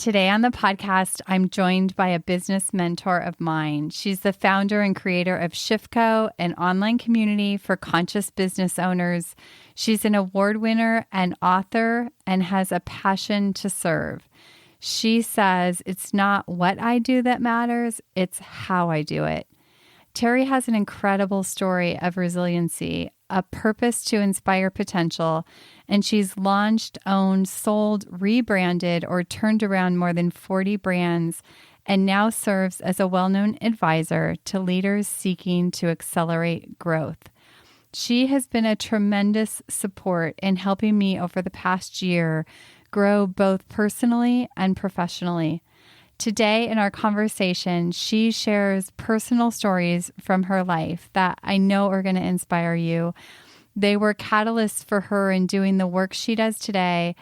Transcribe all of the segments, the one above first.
Today on the podcast, I'm joined by a business mentor of mine. She's the founder and creator of ShiftCo, an online community for conscious business owners. She's an award winner and author and has a passion to serve. She says it's not what I do that matters, it's how I do it. Terri has an incredible story of resiliency, a purpose to inspire potential, and she's launched, owned, sold, rebranded, or turned around more than 40 brands, and now serves as a well-known advisor to leaders seeking to accelerate growth. She has been a tremendous support in helping me over the past year grow both personally and professionally. Today in our conversation, she shares personal stories from her life that I know are going to inspire you. They were catalysts for her in doing the work she does today,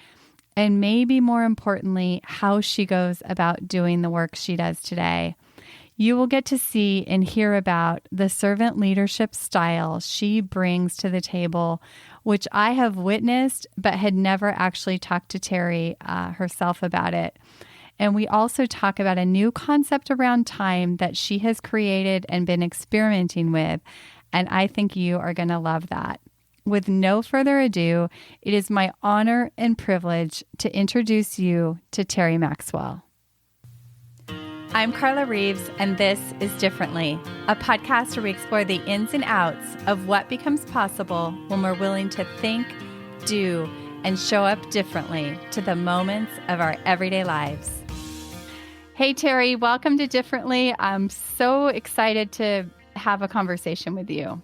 and maybe more importantly, how she goes about doing the work she does today. You will get to see and hear about the servant leadership style she brings to the table, which I have witnessed but had never actually talked to Terri herself about it. And we also talk about a new concept around time that she has created and been experimenting with. And I think you are going to love that. With no further ado, it is my honor and privilege to introduce you to Terri Maxwell. I'm Carla Reeves, and this is Differently, a podcast where we explore the ins and outs of what becomes possible when we're willing to think, do, and show up differently to the moments of our everyday lives. Hey, Terri, welcome to Differently. I'm so excited to have a conversation with you.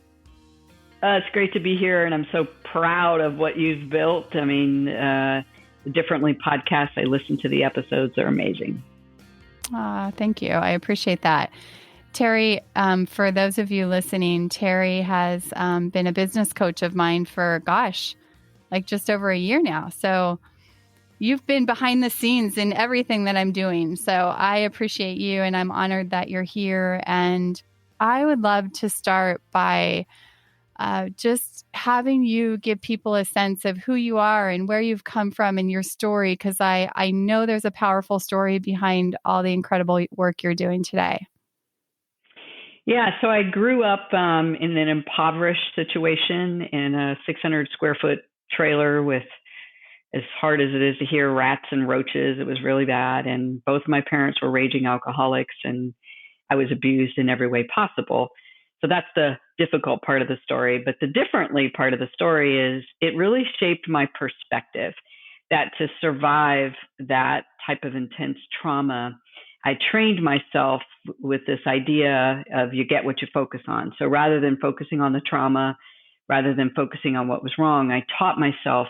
It's great to be here, and I'm so proud of what you've built. I mean, the Differently podcast, I listen to the episodes. They're amazing. Thank you. I appreciate that. Terri, for those of you listening, Terri has been a business coach of mine for, just over a year now. So you've been behind the scenes in everything that I'm doing. So I appreciate you, and I'm honored that you're here. And I would love to start by just having you give people a sense of who you are and where you've come from and your story, because I know there's a powerful story behind all the incredible work you're doing today. Yeah, so I grew up in an impoverished situation in a 600 square foot trailer with, as hard as it is to hear, rats and roaches. It was really bad. And both my parents were raging alcoholics, and I was abused in every way possible. So that's the difficult part of the story. But the differently part of the story is it really shaped my perspective that to survive that type of intense trauma, I trained myself with this idea of you get what you focus on. So rather than focusing on the trauma, rather than focusing on what was wrong, I taught myself,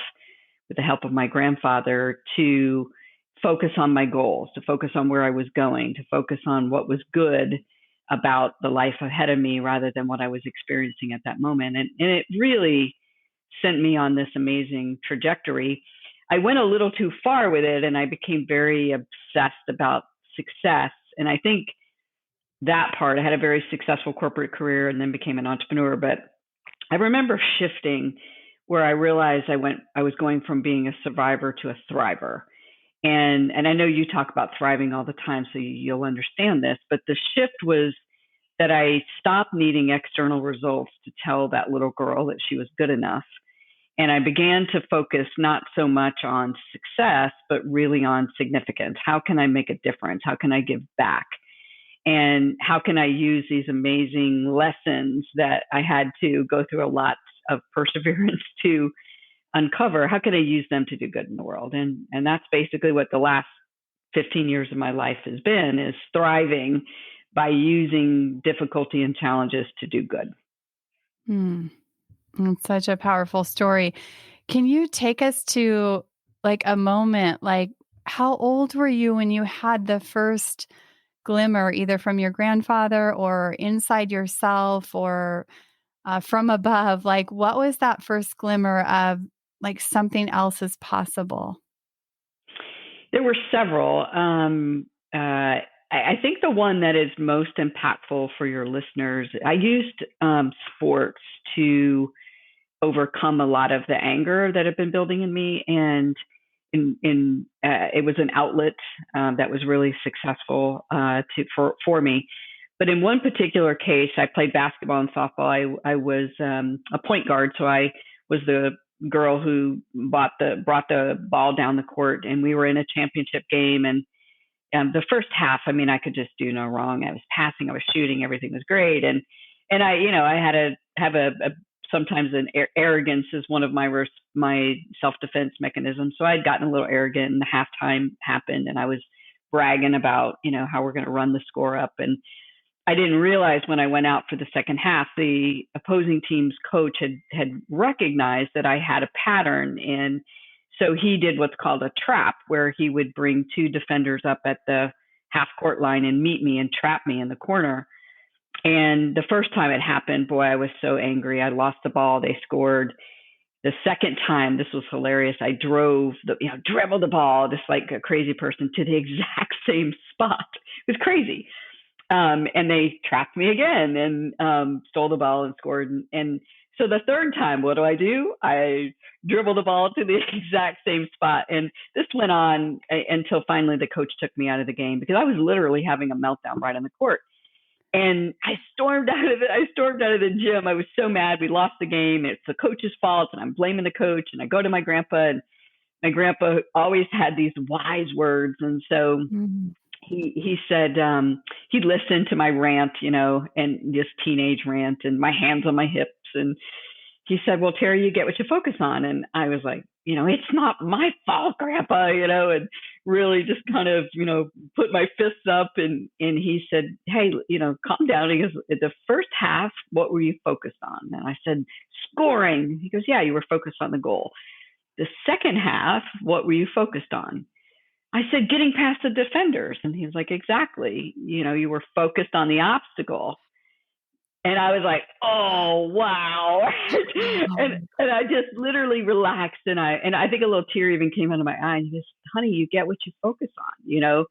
with the help of my grandfather, to focus on my goals, to focus on where I was going, to focus on what was good about the life ahead of me rather than what I was experiencing at that moment. And it really sent me on this amazing trajectory. I went a little too far with it, and I became very obsessed about success. And I think that part, I had a very successful corporate career and then became an entrepreneur. But I remember shifting where I realized I was going from being a survivor to a thriver. And I know you talk about thriving all the time, so you'll understand this, but the shift was that I stopped needing external results to tell that little girl that she was good enough. And I began to focus not so much on success, but really on significance. How can I make a difference? How can I give back? And how can I use these amazing lessons that I had to go through a lot of perseverance to uncover? How can I use them to do good in the world? And that's basically what the last 15 years of my life has been, is thriving by using difficulty and challenges to do good. It's such a powerful story. Can you take us to a moment, how old were you when you had the first glimmer, either from your grandfather or inside yourself or from above? What was that first glimmer of something else is possible? There were several. I think the one that is most impactful for your listeners, I used sports to overcome a lot of the anger that had been building in me. And it was an outlet that was really successful for me. But in one particular case, I played basketball and softball. I was a point guard, so I was the girl who brought the ball down the court, and we were in a championship game. And the first half, I mean, I could just do no wrong. I was passing, I was shooting, everything was great. And I had to have sometimes an arrogance is one of my self-defense mechanisms. So I'd gotten a little arrogant, and the halftime happened, and I was bragging about, how we're going to run the score up. And I didn't realize when I went out for the second half, the opposing team's coach had recognized that I had a pattern. And so he did what's called a trap, where he would bring two defenders up at the half court line and meet me and trap me in the corner. And the first time it happened, boy, I was so angry. I lost the ball. They scored. The second time, this was hilarious. I dribbled the ball just like a crazy person to the exact same spot. It was crazy. And they trapped me again and stole the ball and scored. And so the third time, what do? I dribbled the ball to the exact same spot. And this went on until finally the coach took me out of the game, because I was literally having a meltdown right on the court. And I stormed out of the gym. I was so mad. We lost the game. It's the coach's fault, and I'm blaming the coach. And I go to my grandpa, and my grandpa always had these wise words. And so he said, he listened to my rant, and this teenage rant, and my hands on my hips. And he said, well, Terri, you get what you focus on. And I was like, it's not my fault, Grandpa, and really just kind of, put my fists up. And he said, hey, calm down. He goes, the first half, what were you focused on? And I said, scoring. He goes, yeah, you were focused on the goal. The second half, what were you focused on? I said, getting past the defenders. And he was like, exactly. You were focused on the obstacle. And I was like, oh, wow. and I just literally relaxed. And I think a little tear even came out of my eye. And he goes, honey, you get what you focus on.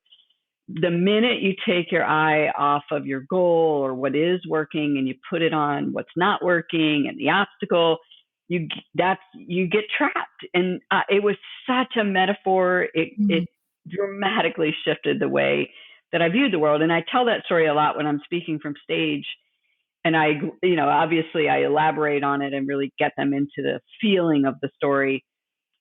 The minute you take your eye off of your goal or what is working, and you put it on what's not working and the obstacle, you get trapped. And it was such a metaphor. It dramatically shifted the way that I viewed the world. And I tell that story a lot when I'm speaking from stage. And obviously I elaborate on it and really get them into the feeling of the story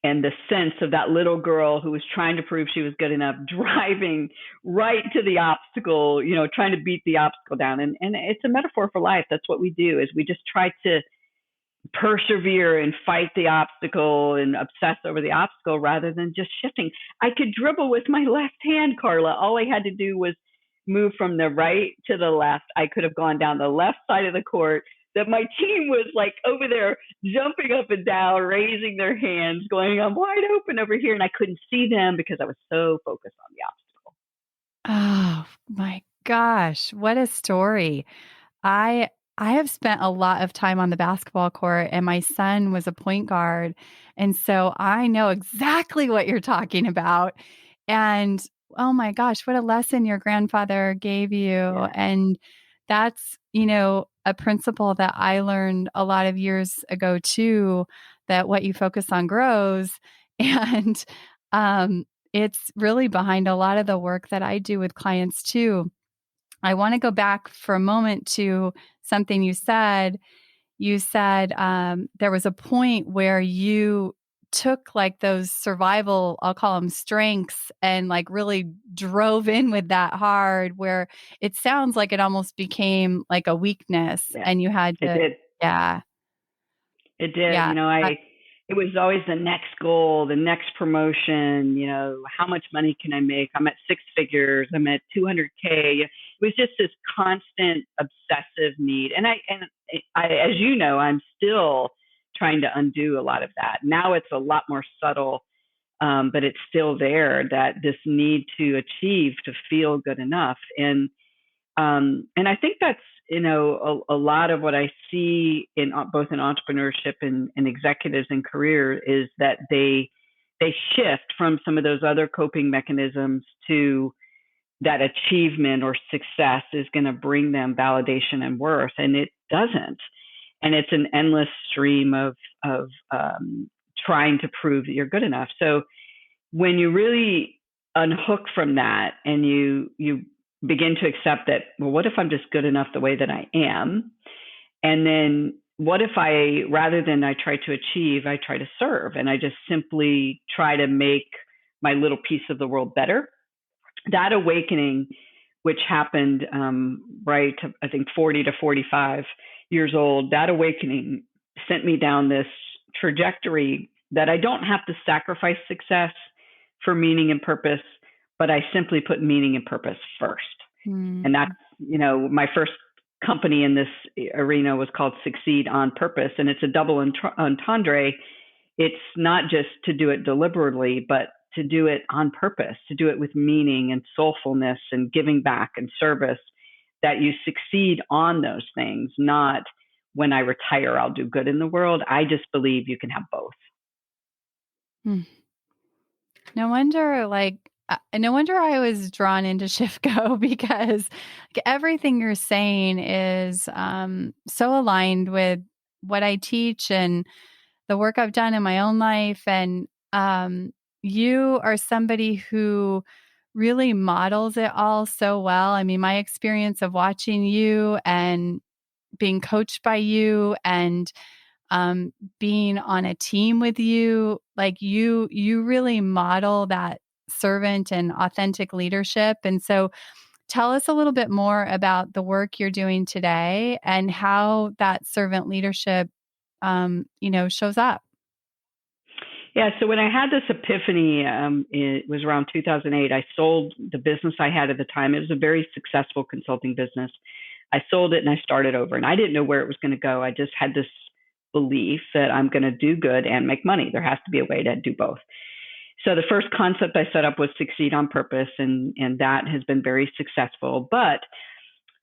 and the sense of that little girl who was trying to prove she was good enough, driving right to the obstacle, trying to beat the obstacle down. And it's a metaphor for life. That's what we do, is we just try to persevere and fight the obstacle and obsess over the obstacle rather than just shifting. I could dribble with my left hand, Carla. All I had to do was move from the right to the left. I could have gone down the left side of the court. That my team was like over there jumping up and down, raising their hands, going, I'm wide open over here. And I couldn't see them because I was so focused on the Oh obstacle. my gosh, what a story. I have spent a lot of time on the basketball court, and my son was a point guard. And so I know exactly what you're talking about. And oh my gosh, what a lesson your grandfather gave you. Yeah. And that's, a principle that I learned a lot of years ago too, that what you focus on grows. And it's really behind a lot of the work that I do with clients too. I want to go back for a moment to something you said. You said there was a point where you took like those survival, I'll call them strengths, and like really drove in with that hard, where it sounds like it almost became like a weakness. Yeah, and you had to, it did. Yeah. It did. Yeah. It was always the next goal, the next promotion, how much money can I make? I'm at six figures. I'm at 200K. It was just this constant obsessive need. And as you know, I'm still trying to undo a lot of that. Now it's a lot more subtle, but it's still there, that this need to achieve, to feel good enough. And I think that's, a lot of what I see in both in entrepreneurship and executives and career is that they shift from some of those other coping mechanisms to that achievement or success is going to bring them validation and worth, and it doesn't. And it's an endless stream of trying to prove that you're good enough. So when you really unhook from that and you begin to accept that, well, what if I'm just good enough the way that I am? And then what if I, rather than I try to achieve, I try to serve, and I just simply try to make my little piece of the world better? That awakening, which happened right, I think 40 to 45 years old, that awakening sent me down this trajectory that I don't have to sacrifice success for meaning and purpose, but I simply put meaning and purpose first. And that's, my first company in this arena was called Succeed on Purpose. And it's a double entendre. It's not just to do it deliberately, but to do it on purpose, to do it with meaning and soulfulness and giving back and service, that you succeed on those things, not when I retire, I'll do good in the world. I just believe you can have both. No wonder, no wonder I was drawn into ShiftGo, because everything you're saying is so aligned with what I teach and the work I've done in my own life. And you are somebody who really models it all so well. I mean, my experience of watching you and being coached by you and being on a team with you, like you really model that servant and authentic leadership. And so tell us a little bit more about the work you're doing today and how that servant leadership, shows up. Yeah. So when I had this epiphany, it was around 2008. I sold the business I had at the time. It was a very successful consulting business. I sold it and I started over, and I didn't know where it was going to go. I just had this belief that I'm going to do good and make money. There has to be a way to do both. So the first concept I set up was Succeed on Purpose, and that has been very successful. But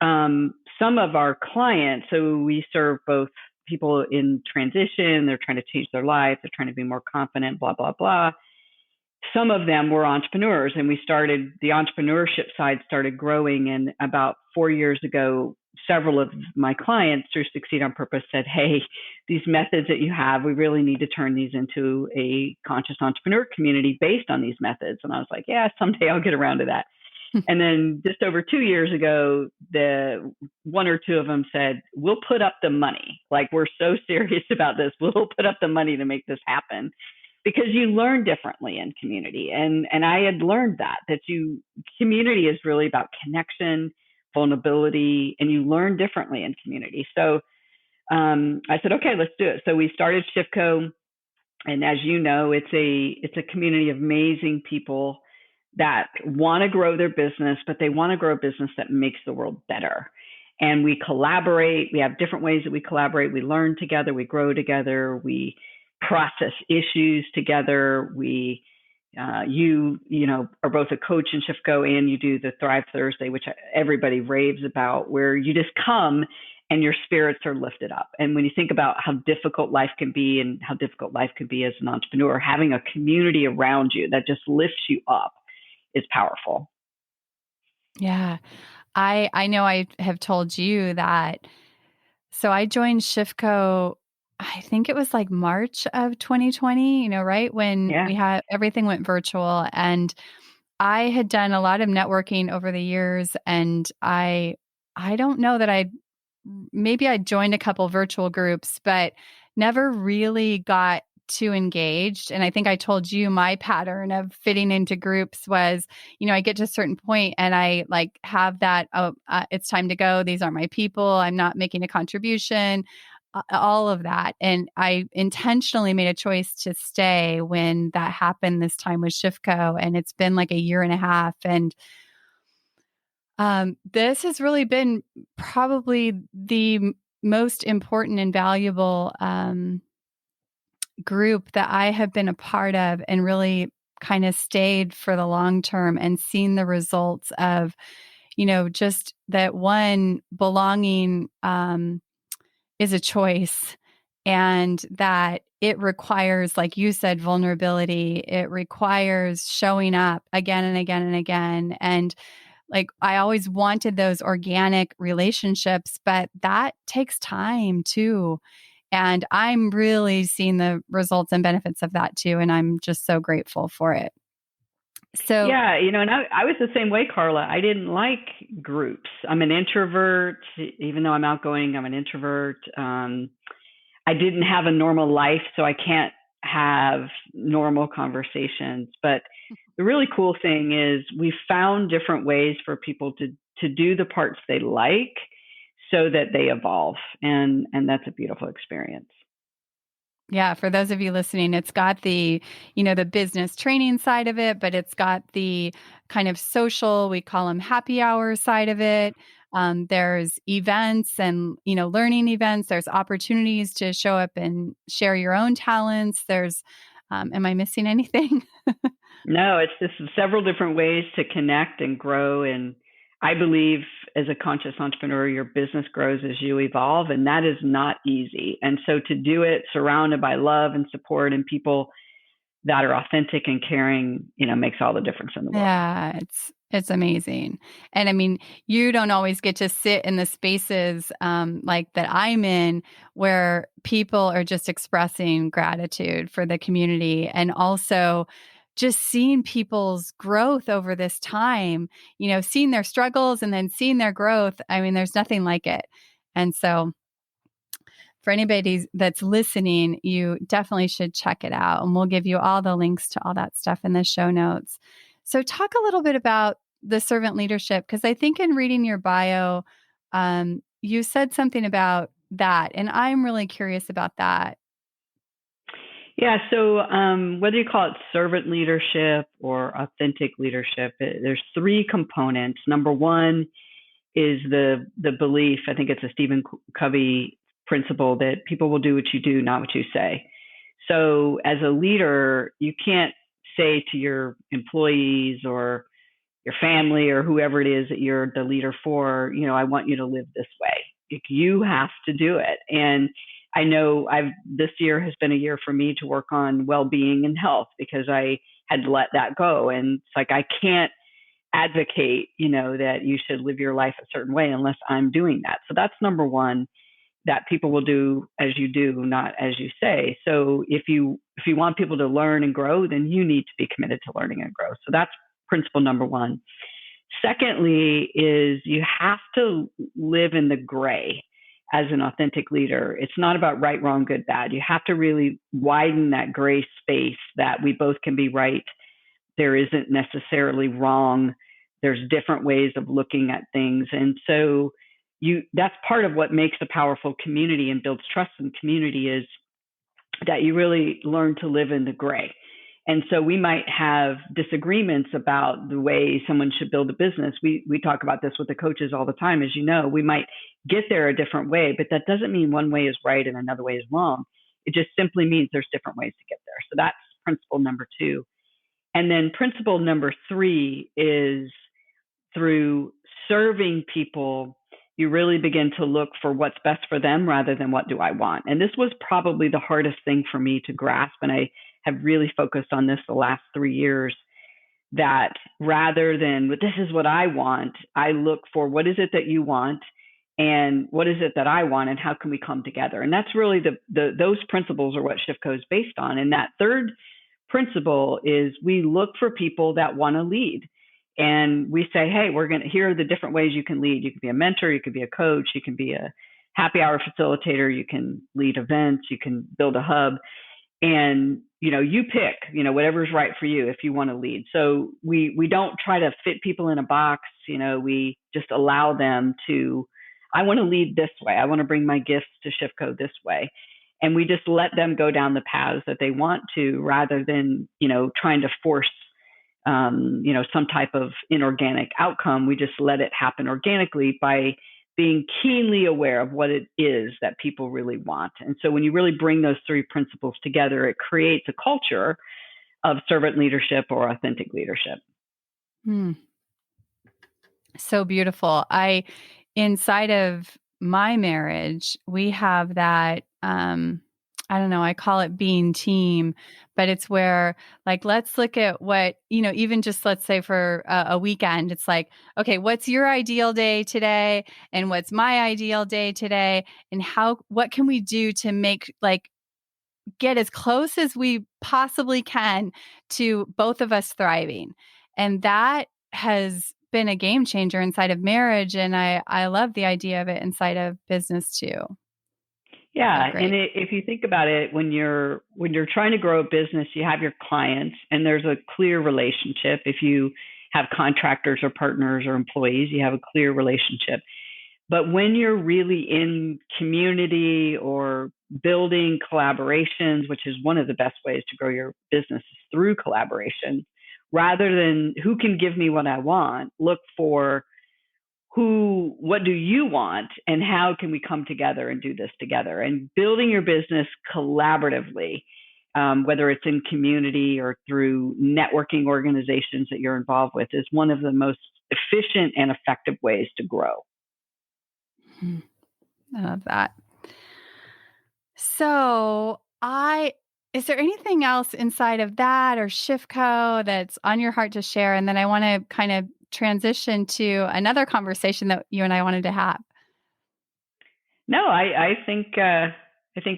some of our clients, so we serve both people in transition, they're trying to change their life, they're trying to be more confident, blah, blah, blah. Some of them were entrepreneurs, and the entrepreneurship side started growing. And about 4 years ago, several of my clients through Succeed on Purpose said, hey, these methods that you have, we really need to turn these into a conscious entrepreneur community based on these methods. And I was like, yeah, someday I'll get around to that. And then just over 2 years ago, the one or two of them said, we'll put up the money. Like, we're so serious about this. We'll put up the money to make this happen. Because you learn differently in community. And I had learned that community is really about connection, vulnerability, and you learn differently in community. So I said, okay, let's do it. So we started ShiftGo. And as you know, it's a community of amazing people that want to grow their business, but they want to grow a business that makes the world better. And we collaborate. We have different ways that we collaborate. We learn together. We grow together. We process issues together. You are both a coach in ShiftGo, and you do the Thrive Thursday, which everybody raves about, where you just come and your spirits are lifted up. And when you think about how difficult life can be and how difficult life could be as an entrepreneur, having a community around you that just lifts you up is powerful. Yeah. I know I have told you that. So I joined ShiftGo, I think it was like March of 2020, right when we had everything went virtual. And I had done a lot of networking over the years, and I don't know that maybe I joined a couple virtual groups, but never really got too engaged. And I think I told you my pattern of fitting into groups was, I get to a certain point and I have that, it's time to go. These aren't my people. I'm not making a contribution, all of that. And I intentionally made a choice to stay when that happened this time with ShiftGo. And it's been like a year and a half. And this has really been probably the most important and valuable group that I have been a part of, and really kind of stayed for the long term and seen the results of, just that one, belonging is a choice, and that it requires, like you said, vulnerability. It requires showing up again and again and again. And I always wanted those organic relationships, but that takes time too. And I'm really seeing the results and benefits of that too. And I'm just so grateful for it. So, Yeah, and I was the same way, Carla. I didn't like groups. I'm an introvert, even though I'm outgoing. I'm an introvert. I didn't have a normal life, so I can't have normal conversations. But the really cool thing is we found different ways for people to do the parts they like so that they evolve, and that's a beautiful experience. yeah, for those of you listening, it's got the, the business training side of it, but it's got the kind of social, we call them happy hour side of it. There's events and, learning events. There's opportunities to show up and share your own talents. Am I missing anything? No, it's just several different ways to connect and grow. And I believe as a conscious entrepreneur, your business grows as you evolve, and that is not easy. And so to do it surrounded by love and support and people that are authentic and caring, makes all the difference in the world. Yeah, it's amazing. And I mean, you don't always get to sit in the spaces like that I'm in where people are just expressing gratitude for the community and also just seeing people's growth over this time, seeing their struggles and then seeing their growth. I mean, there's nothing like it. And so for anybody that's listening, you definitely should check it out. And we'll give you all the links to all that stuff in the show notes. So, talk a little bit about the servant leadership, because I think in reading your bio, you said something about that. And I'm really curious about that. Yeah, so whether you call it servant leadership or authentic leadership, there's three components. Number one is the belief. I think it's a Stephen Covey principle that people will do what you do, not what you say. So as a leader, you can't say to your employees or your family or whoever it is that you're the leader for, I want you to live this way. You have to do it. And I know this year has been a year for me to work on well-being and health because I had to let that go. And it's like, I can't advocate, that you should live your life a certain way unless I'm doing that. So that's number one, that people will do as you do, not as you say. So if you want people to learn and grow, then you need to be committed to learning and grow. So that's principle number one. Secondly, is you have to live in the gray as an authentic leader. It's not about right, wrong, good, bad. You have to really widen that gray space that we both can be right. There isn't necessarily wrong. There's different ways of looking at things. And so that's part of what makes a powerful community and builds trust in community is that you really learn to live in the gray. And so we might have disagreements about the way someone should build a business. We talk about this with the coaches all the time. As you know, we might get there a different way, but that doesn't mean one way is right and another way is wrong. It just simply means there's different ways to get there. So that's principle number two. And then principle number three is through serving people, you really begin to look for what's best for them rather than what do I want. And this was probably the hardest thing for me to grasp. And I have really focused on this the last 3 years, that rather than this is what I want, I look for what is it that you want and what is it that I want and how can we come together. And that's really those principles are what ShiftCo is based on. And that third principle is we look for people that want to lead. And we say, hey, here are the different ways you can lead. You can be a mentor, you can be a coach, you can be a happy hour facilitator, you can lead events, you can build a hub. And, you pick, whatever's right for you if you want to lead. So we don't try to fit people in a box. We just allow them to, I want to lead this way. I want to bring my gifts to ShiftCo this way. And we just let them go down the paths that they want to rather than, trying to force some type of inorganic outcome. We just let it happen organically by being keenly aware of what it is that people really want. And so when you really bring those three principles together, it creates a culture of servant leadership or authentic leadership. So beautiful. Inside of my marriage, we have that, I don't know, I call it being team, but it's where let's look at what, even just let's say for a weekend, it's like, okay, what's your ideal day today? And what's my ideal day today? And what can we do to make get as close as we possibly can to both of us thriving? And that has been a game changer inside of marriage. And I love the idea of it inside of business too. So Yeah, and great. if you think about it, when you're trying to grow a business, you have your clients, and there's a clear relationship. If you have contractors or partners or employees, you have a clear relationship. But when you're really in community or building collaborations, which is one of the best ways to grow your business is through collaboration, rather than who can give me what I want, look for what do you want and how can we come together and do this together, and building your business collaboratively, whether it's in community or through networking organizations that you're involved with, is one of the most efficient and effective ways to grow. I love that. So is there anything else inside of that or Shifco that's on your heart to share? And then I want to kind of transition to another conversation that you and I wanted to have. No, I think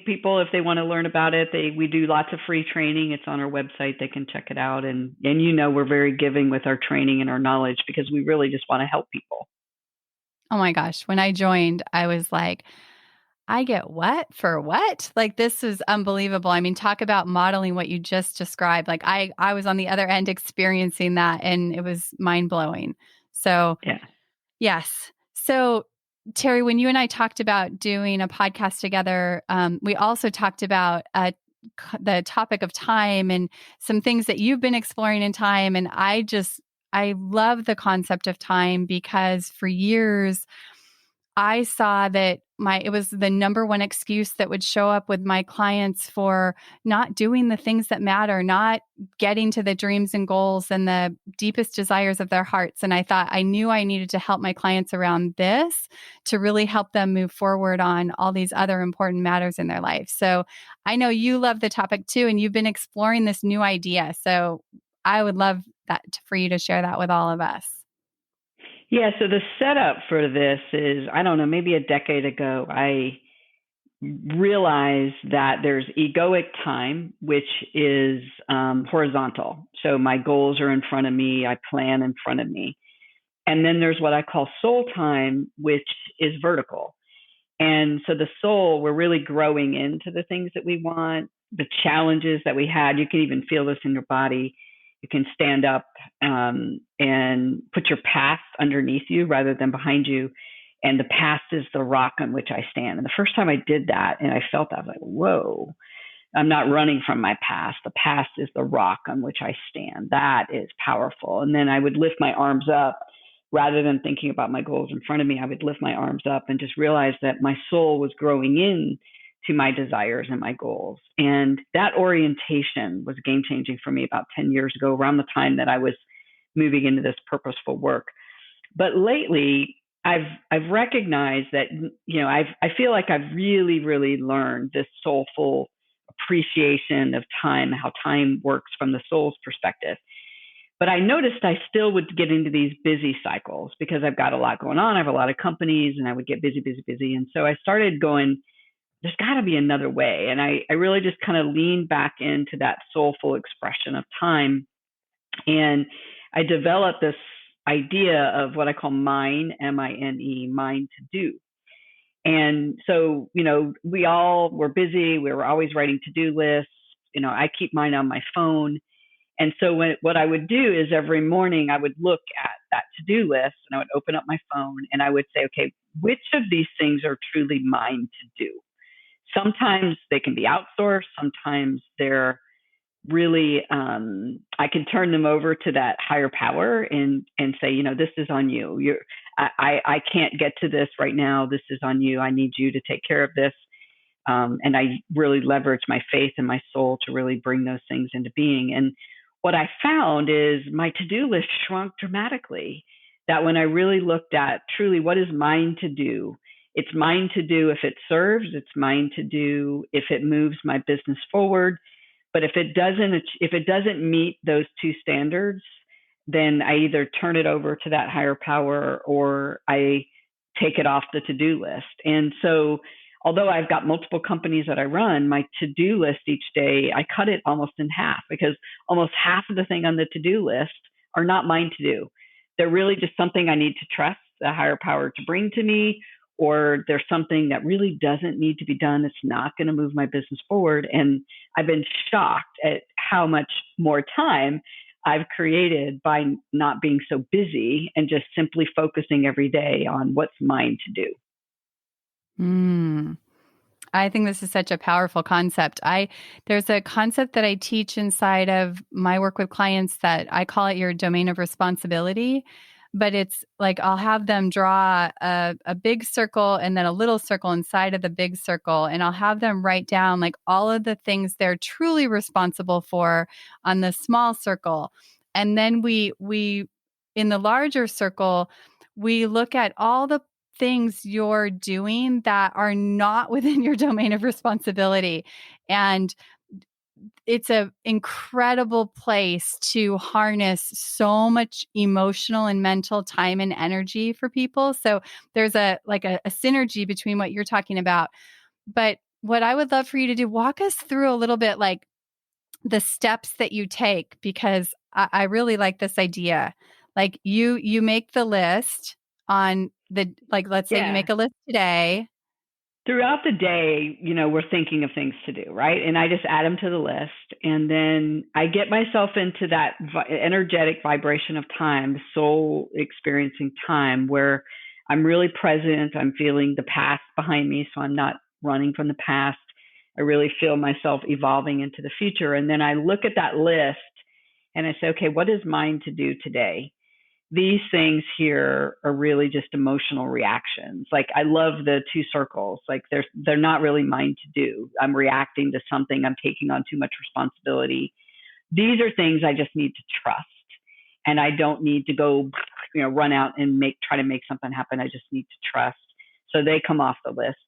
people, if they want to learn about it, we do lots of free training. It's on our website. They can check it out, and we're very giving with our training and our knowledge because we really just want to help people. Oh my gosh. When I joined, I was like, I get what for what? Like, this is unbelievable. I mean, talk about modeling what you just described. Like I was on the other end experiencing that, and it was mind blowing. So Yeah. yes. So Terri, when you and I talked about doing a podcast together, we also talked about the topic of time and some things that you've been exploring in time. And I love the concept of time because for years, I saw that it was the number one excuse that would show up with my clients for not doing the things that matter, not getting to the dreams and goals and the deepest desires of their hearts. And I thought I knew I needed to help my clients around this to really help them move forward on all these other important matters in their life. So I know you love the topic too, and you've been exploring this new idea. So I would love that for you to share that with all of us. Yeah. So the setup for this is, I don't know, maybe a decade ago, I realized that there's egoic time, which is horizontal. So my goals are in front of me, I plan in front of me. And then there's what I call soul time, which is vertical. And so the soul, we're really growing into the things that we want, the challenges that we had. You can even feel this in your body. You can stand up and put your past underneath you rather than behind you. And the past is the rock on which I stand. And the first time I did that and I felt that, I was like, whoa, I'm not running from my past. The past is the rock on which I stand. That is powerful. And then I would lift my arms up rather than thinking about my goals in front of me. I would lift my arms up and just realize that my soul was growing in to my desires and my goals. And that orientation was game changing for me about 10 years ago, around the time that I was moving into this purposeful work. But lately, I've recognized that, I feel like I've really learned this soulful appreciation of time, how time works from the soul's perspective. But I noticed I still would get into these busy cycles because I've got a lot going on. I have a lot of companies and I would get busy. And so I started going, there's got to be another way. And I really just kind of leaned back into that soulful expression of time. And I developed this idea of what I call mine, MINE, mine to do. And so, we all were busy. We were always writing to-do lists. I keep mine on my phone. And so what I would do is every morning I would look at that to-do list and I would open up my phone and I would say, okay, which of these things are truly mine to do? Sometimes they can be outsourced. Sometimes they're really, I can turn them over to that higher power and say, this is on you. I can't get to this right now. This is on you. I need you to take care of this. And I really leverage my faith and my soul to really bring those things into being. And what I found is my to-do list shrunk dramatically. That when I really looked at truly what is mine to do, it's mine to do if it serves, it's mine to do if it moves my business forward. But if it doesn't meet those two standards, then I either turn it over to that higher power or I take it off the to-do list. And so although I've got multiple companies that I run, my to-do list each day, I cut it almost in half because almost half of the thing on the to-do list are not mine to do. They're really just something I need to trust the higher power to bring to me, or there's something that really doesn't need to be done. It's not going to move my business forward. And I've been shocked at how much more time I've created by not being so busy and just simply focusing every day on what's mine to do. Mm. I think this is such a powerful concept. There's a concept that I teach inside of my work with clients that I call it your domain of responsibility. But it's like I'll have them draw a big circle and then a little circle inside of the big circle. And I'll have them write down like all of the things they're truly responsible for on the small circle. And then we in the larger circle, we look at all the things you're doing that are not within your domain of responsibility. And it's an incredible place to harness so much emotional and mental time and energy for people. So there's a synergy between what you're talking about. But what I would love for you to do, walk us through a little bit like the steps that you take, because I really like this idea. Like you make the list on the, like, let's say you Yeah. make a list today. Throughout the day, we're thinking of things to do, right? And I just add them to the list. And then I get myself into that energetic vibration of time, soul experiencing time, where I'm really present. I'm feeling the past behind me, so I'm not running from the past. I really feel myself evolving into the future. And then I look at that list and I say, okay, what is mine to do today? These things here are really just emotional reactions. Like I love the two circles. Like they're not really mine to do. I'm reacting to something. I'm taking on too much responsibility. These are things I just need to trust. And I don't need to go, run out and try to make something happen. I just need to trust. So they come off the list.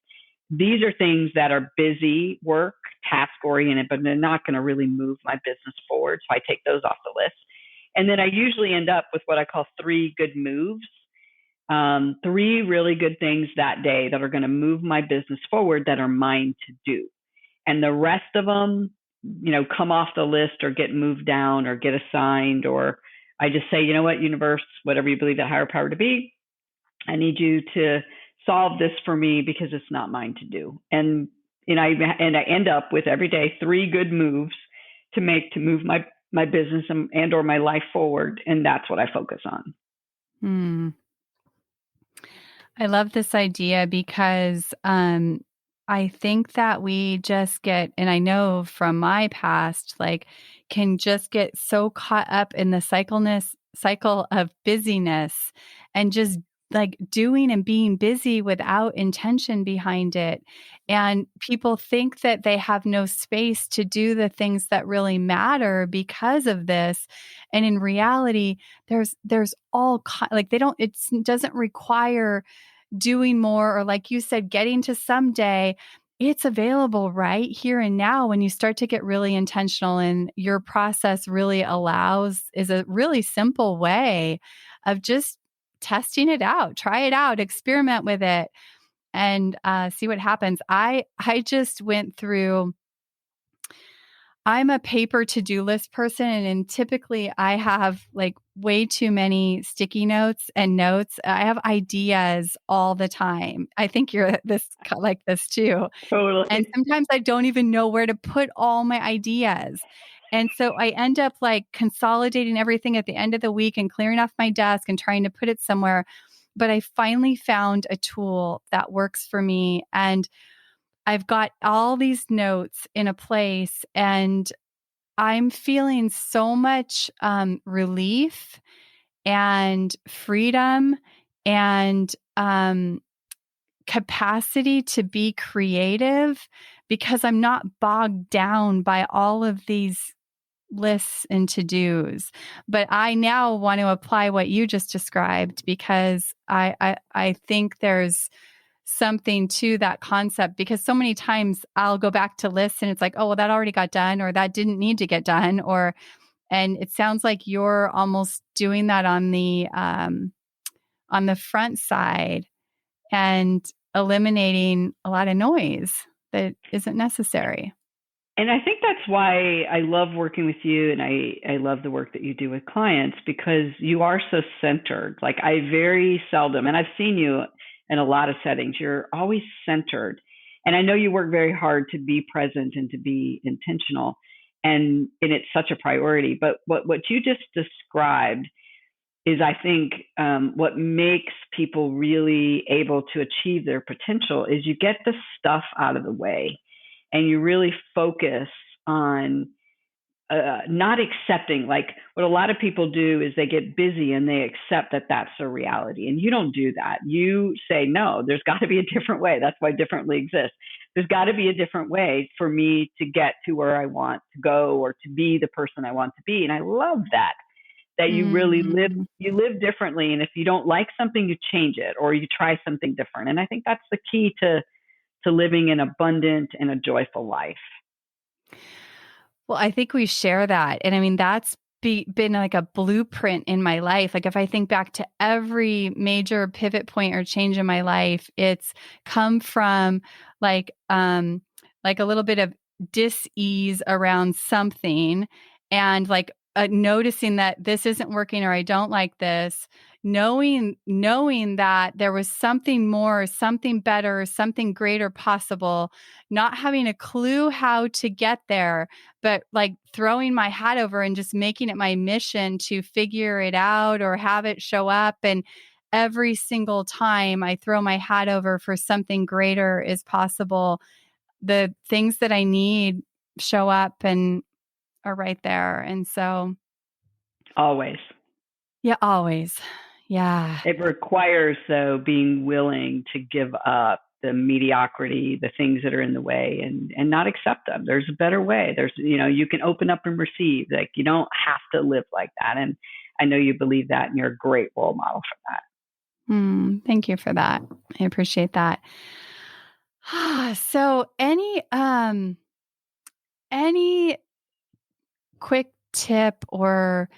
These are things that are busy work, task oriented, but they're not going to really move my business forward. So I take those off the list. And then I usually end up with what I call 3 good moves, 3 really good things that day that are going to move my business forward that are mine to do. And the rest of them, come off the list or get moved down or get assigned, or I just say, you know what, universe, whatever you believe that higher power to be, I need you to solve this for me because it's not mine to do. And I end up with every day 3 good moves to move my business and or my life forward, and that's what I focus on. I love this idea because I think that we just get, and I know from my past, like can just get so caught up in the cycle of busyness and just like doing and being busy without intention behind it. And people think that they have no space to do the things that really matter because of this. And in reality, there's all like it doesn't require doing more, or like you said, getting to someday. It's available right here and now when you start to get really intentional, and your process really is a really simple way of just testing it out, try it out, experiment with it, and see what happens. I just went through, I'm a paper to-do list person, and typically I have like way too many sticky notes and notes. I have ideas all the time. I think you're like this too. Totally. And sometimes I don't even know where to put all my ideas. And so I end up like consolidating everything at the end of the week and clearing off my desk and trying to put it somewhere. But I finally found a tool that works for me, and I've got all these notes in a place, and I'm feeling so much relief and freedom and capacity to be creative, because I'm not bogged down by all of these lists and to-dos. But I now want to apply what you just described, because I think there's something to that concept, because so many times I'll go back to lists and it's like, oh, well, that already got done, or that didn't need to get done, and it sounds like you're almost doing that on the front side and eliminating a lot of noise that isn't necessary. And I think that's why I love working with you, and I love the work that you do with clients, because you are so centered. Like, I very seldom, and I've seen you in a lot of settings, you're always centered. And I know you work very hard to be present and to be intentional. And it's such a priority. But what you just described is, I think, what makes people really able to achieve their potential is you get the stuff out of the way and you really focus on not accepting. Like, what a lot of people do is they get busy and they accept that that's a reality. And you don't do that. You say, no, there's got to be a different way. That's why differently exists. There's got to be a different way for me to get to where I want to go or to be the person I want to be. And I love that you really Mm. live differently. And if you don't like something, you change it or you try something different. And I think that's the key to living an abundant and a joyful life. Well, I think we share that. And I mean, that's been like a blueprint in my life. Like, if I think back to every major pivot point or change in my life, it's come from like, like a little bit of dis-ease around something, and like noticing that this isn't working or I don't like this, knowing that there was something more, something better, something greater possible, not having a clue how to get there, but like throwing my hat over and just making it my mission to figure it out or have it show up. And every single time I throw my hat over for something greater is possible, the things that I need show up and are right there. And so, Always. yeah, always. Yeah. It requires, though, being willing to give up the mediocrity, the things that are in the way, and not accept them. There's a better way. There's, you can open up and receive. Like, you don't have to live like that. And I know you believe that, and you're a great role model for that. Thank you for that. I appreciate that. So any quick tip or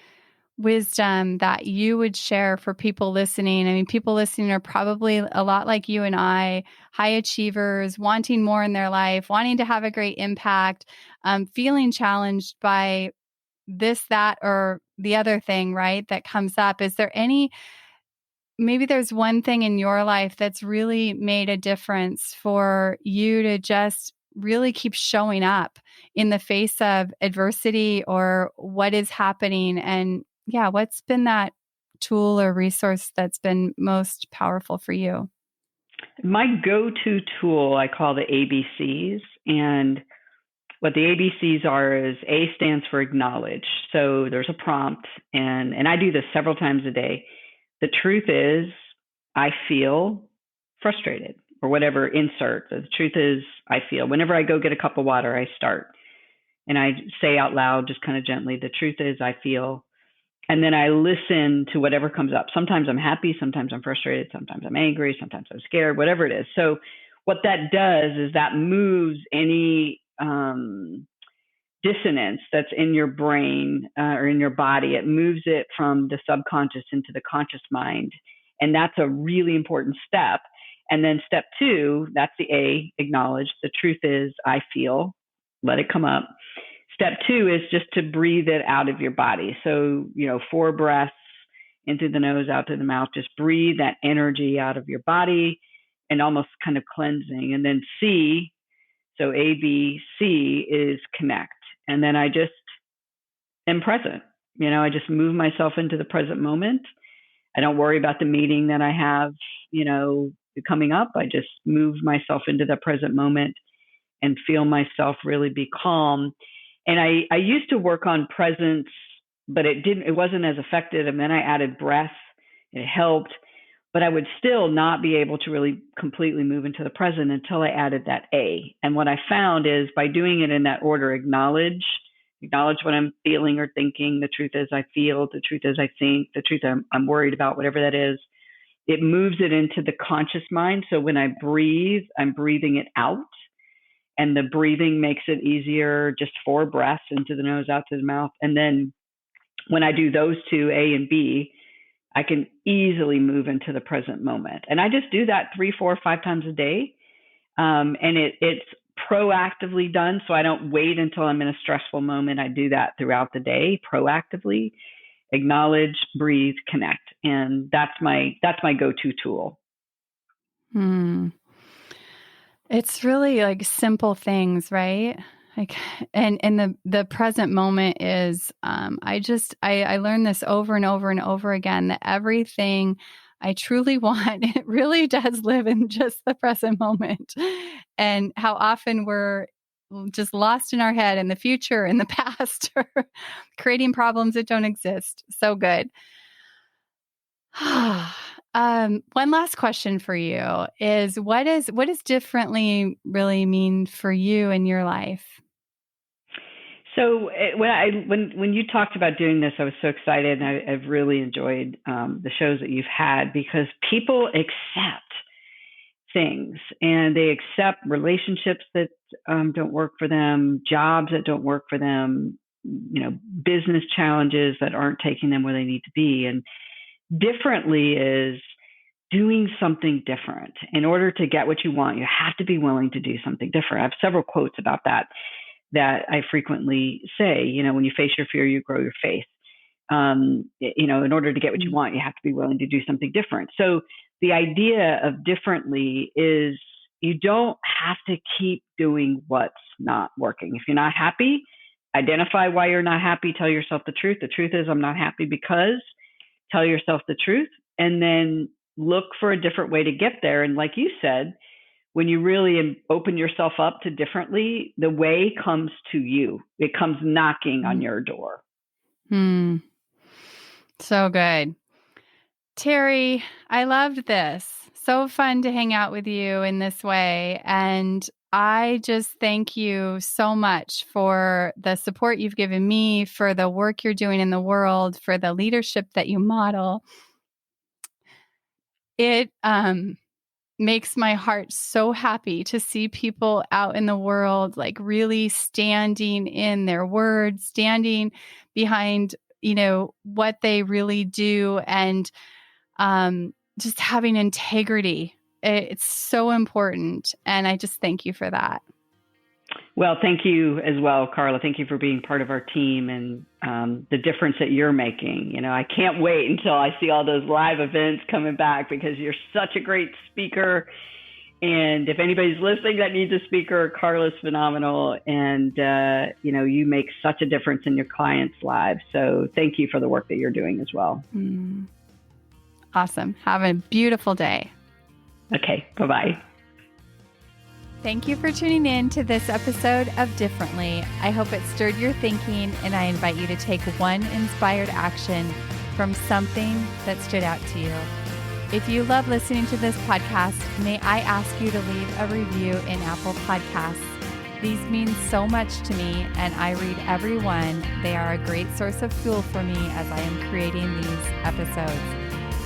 wisdom that you would share for people listening? I mean, people listening are probably a lot like you and I, high achievers, wanting more in their life, wanting to have a great impact, feeling challenged by this, that, or the other thing, right, that comes up. Is there maybe there's one thing in your life that's really made a difference for you to just really keep showing up in the face of adversity or what is happening? And yeah, what's been that tool or resource that's been most powerful for you? My go-to tool I call the ABCs. And what the ABCs are is, A stands for acknowledge. So there's a prompt, and I do this several times a day. The truth is, I feel frustrated, or whatever, insert. The truth is, I feel. Whenever I go get a cup of water, I start and I say out loud, just kind of gently, the truth is, I feel. And then I listen to whatever comes up. Sometimes I'm happy, sometimes I'm frustrated, sometimes I'm angry, sometimes I'm scared, whatever it is. So what that does is that moves any dissonance that's in your brain or in your body. It moves it from the subconscious into the conscious mind. And that's a really important step. And then step two, that's the A, acknowledge. The truth is, I feel, let it come up. Step two is just to breathe it out of your body. So, 4 breaths into the nose, out to the mouth. Just breathe that energy out of your body and almost kind of cleansing. And then C, so A, B, C is connect. And then I just am present. I just move myself into the present moment. I don't worry about the meeting that I have, coming up. I just move myself into the present moment and feel myself really be calm. And I used to work on presence, but it wasn't as effective. And then I added breath. It helped, but I would still not be able to really completely move into the present until I added that A. And what I found is, by doing it in that order, acknowledge what I'm feeling or thinking. The truth is, I feel. The truth is, I think. The truth, I'm worried about, whatever that is. It moves it into the conscious mind. So when I breathe, I'm breathing it out. And the breathing makes it easier, just 4 breaths into the nose, out to the mouth. And then when I do those two, A and B, I can easily move into the present moment. And I just do that 3, 4, 5 times a day. And it's proactively done. So I don't wait until I'm in a stressful moment. I do that throughout the day proactively. Acknowledge, breathe, connect. And that's my go-to tool. It's really like simple things, right? And the present moment is, I learned this over and over and over again, that everything I truly want, it really does live in just the present moment. And how often we're just lost in our head in the future, in the past, or creating problems that don't exist. So good. One last question for you is what does differently really mean for you in your life? So when you talked about doing this, I was so excited, and I've really enjoyed the shows that you've had, because people accept things, and they accept relationships that don't work for them, jobs that don't work for them, business challenges that aren't taking them where they need to be. And differently is doing something different. In order to get what you want, you have to be willing to do something different. I have several quotes about that I frequently say. When you face your fear, you grow your faith. In order to get what you want, you have to be willing to do something different. So the idea of differently is you don't have to keep doing what's not working. If you're not happy, identify why you're not happy. Tell yourself the truth. The truth is, I'm not happy because. Tell yourself the truth, and then look for a different way to get there. And like you said, when you really open yourself up to differently, the way comes to you. It comes knocking on your door. So good. Terri, I loved this. So fun to hang out with you in this way. And I just thank you so much for the support you've given me, for the work you're doing in the world, for the leadership that you model. It makes my heart so happy to see people out in the world, like really standing in their words, standing behind, what they really do, and just having integrity. It's so important. And I just thank you for that. Well, thank you as well, Carla. Thank you for being part of our team and the difference that you're making. I can't wait until I see all those live events coming back, because you're such a great speaker. And if anybody's listening that needs a speaker, Carla's phenomenal. And, you make such a difference in your clients' lives. So thank you for the work that you're doing as well. Awesome. Have a beautiful day. Okay. Bye-bye. Thank you for tuning in to this episode of Differently. I hope it stirred your thinking, and I invite you to take one inspired action from something that stood out to you. If you love listening to this podcast, may I ask you to leave a review in Apple Podcasts. These mean so much to me, and I read every one. They are a great source of fuel for me as I am creating these episodes.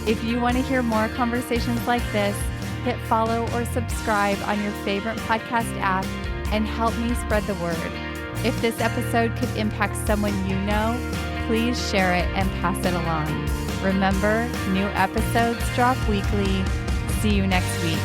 If you want to hear more conversations like this, hit follow or subscribe on your favorite podcast app and help me spread the word. If this episode could impact someone you know, please share it and pass it along. Remember, new episodes drop weekly. See you next week.